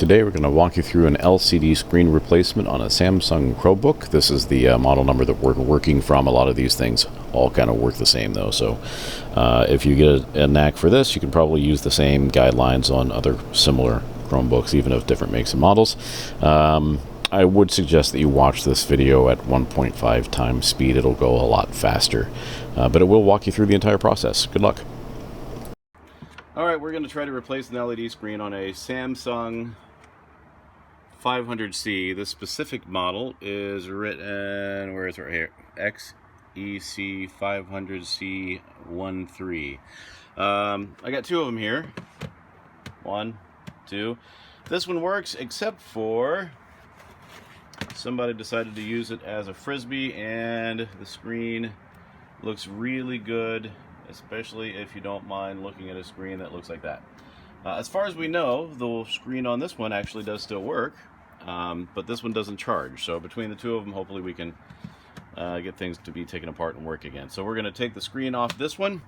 Today we're going to walk you through an LCD screen replacement on a Samsung Chromebook. This is the model number that we're working from. A lot of these things all kind of work the same though, so if you get a knack for this, you can probably use the same guidelines on other similar Chromebooks, even of different makes and models. I would suggest that you watch this video at 1.5 times speed. It'll go a lot faster, but it will walk you through the entire process. Good luck. Alright, we're going to try to replace an LED screen on a Samsung 500C. This specific model is written, where is it, right here, XE500C13. I got two of them here. One, two. This one works, except for somebody decided to use it as a frisbee, and the screen looks really good, especially if you don't mind looking at a screen that looks like that. As far as we know, the screen on this one actually does still work, but this one doesn't charge. So between the two of them, hopefully we can get things to be taken apart and work again. So we're going to take the screen off this one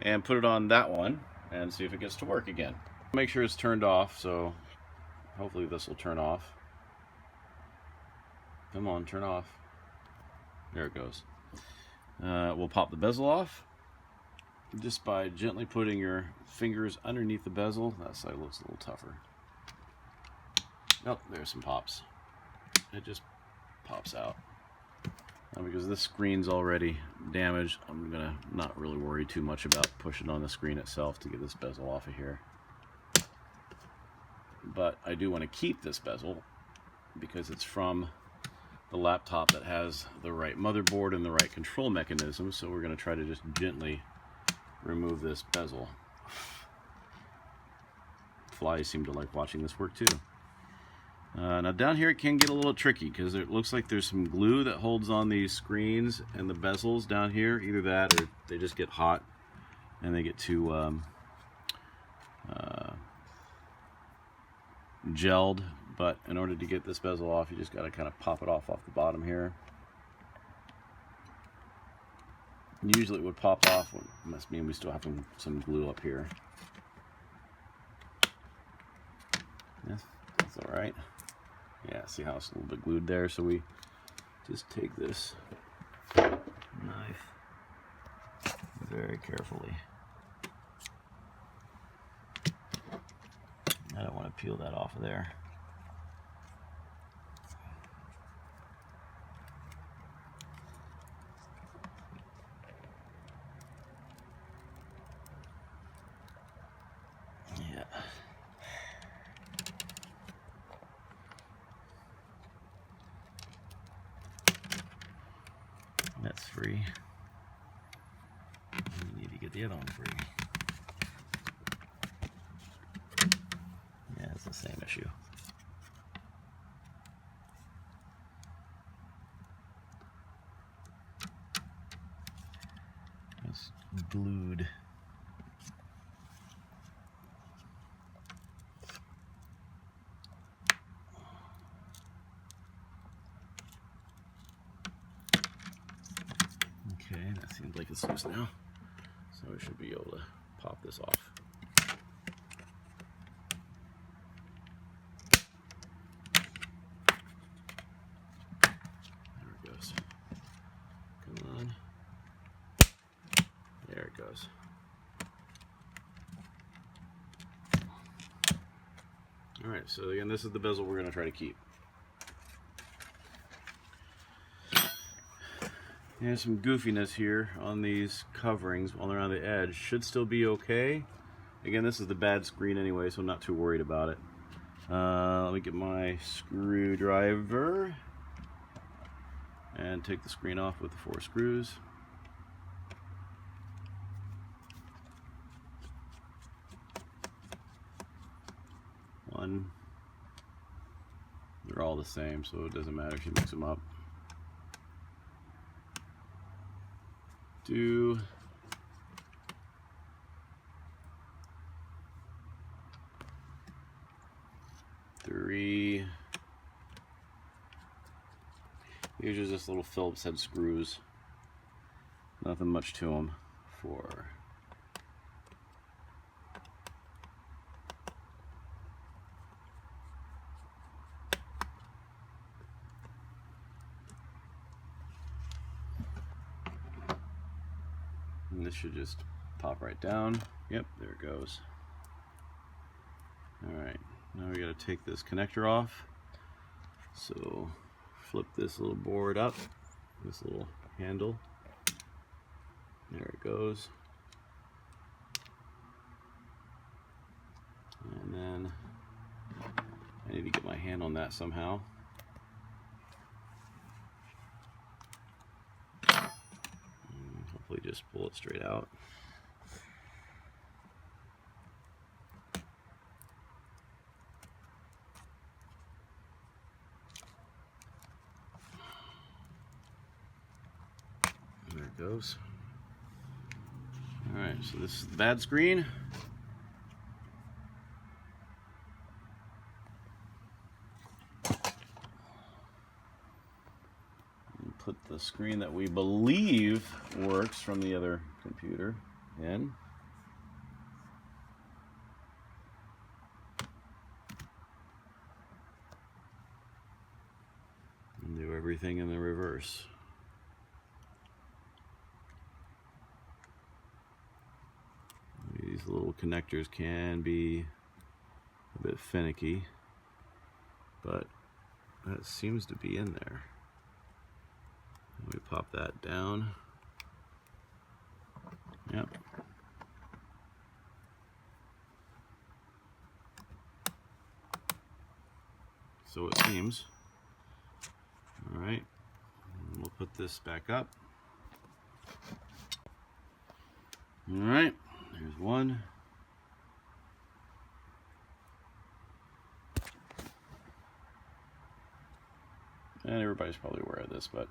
and put it on that one and see if it gets to work again. Make sure it's turned off, so hopefully this will turn off. Come on, turn off. There it goes. We'll pop the bezel off just by gently putting your fingers underneath the bezel. That side looks a little tougher. Oh, there's some pops. It just pops out. Now, because this screen's already damaged, I'm gonna not really worry too much about pushing on the screen itself to get this bezel off of here. But I do want to keep this bezel because it's from the laptop that has the right motherboard and the right control mechanism, so we're going to try to just gently remove this bezel. Flies seem to like watching this work too. Now down here it can get a little tricky because it looks like there's some glue that holds on these screens and the bezels down here. Either that or they just get hot and they get too gelled. But in order to get this bezel off, you just got to kind of pop it off the bottom here. Usually it would pop off. It must mean we still have some glue up here. Yes, that's all right. Yeah, see how it's a little bit glued there? So we just take this knife very carefully. I don't want to peel that off of there. Yeah. That's free. We need to get the other one free. Yeah, it's the same issue. It's glued. Okay, that seems like it's loose now. So we should be able to pop this off. There it goes. Come on. There it goes. Alright, so again, this is the bezel we're going to try to keep. There's some goofiness here on these coverings on around the edge. Should still be okay. Again, this is the bad screen anyway, so I'm not too worried about it. Let me get my screwdriver and take the screen off with the 4 screws. One. They're all the same, so it doesn't matter if you mix them up. 2. 3. These are just little Phillips head screws. Nothing much to them. 4. this should just pop right down. Yep, there it goes. Alright, now we got to take this connector off. So flip this little board up, this little handle. There it goes. And then I need to get my hand on that somehow. And hopefully just pull it straight out. There it goes. Alright, so this is the bad screen. Put the screen that we believe works from the other computer in. And do everything in the reverse. These little connectors can be a bit finicky, but that seems to be in there. We pop that down. Yep. So it seems. All right. And we'll put this back up. All right. There's one. And everybody's probably aware of this, but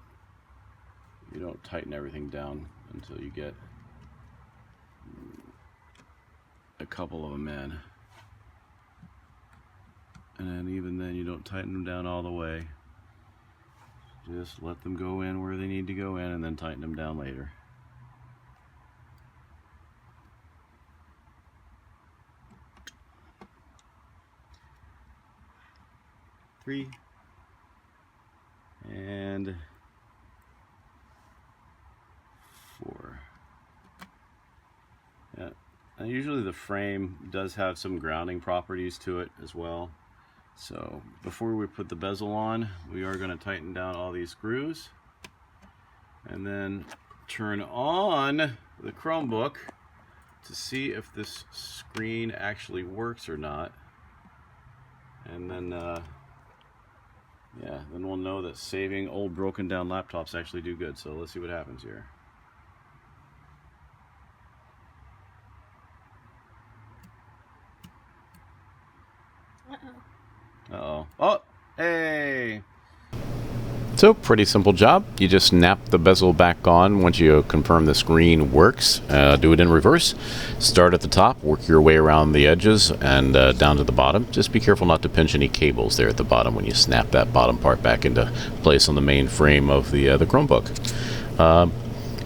you don't tighten everything down until you get a couple of them in. And then even then you don't tighten them down all the way. Just let them go in where they need to go in and then tighten them down later. Three. And 4. Yeah, and usually the frame does have some grounding properties to it as well. So before we put the bezel on, we are going to tighten down all these screws and then turn on the Chromebook to see if this screen actually works or not. And then yeah, then we'll know that saving old broken down laptops actually do good. So let's see what happens here. Uh-oh. Oh, hey! So, pretty simple job. You just snap the bezel back on once you confirm the screen works. Do it in reverse. Start at the top, work your way around the edges and down to the bottom. Just be careful not to pinch any cables there at the bottom when you snap that bottom part back into place on the main frame of the Chromebook.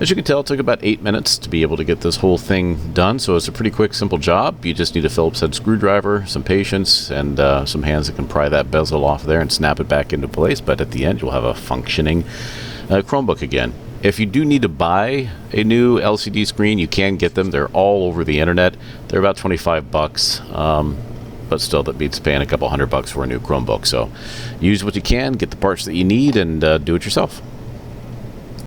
As you can tell, it took about 8 minutes to be able to get this whole thing done, so it's a pretty quick, simple job. You just need a Phillips head screwdriver, some patience, and some hands that can pry that bezel off there and snap it back into place, but at the end you'll have a functioning Chromebook again. If you do need to buy a new LCD screen, you can get them. They're all over the internet. They're about 25 bucks, but still that beats paying a couple $100 for a new Chromebook. So use what you can, get the parts that you need, and do it yourself.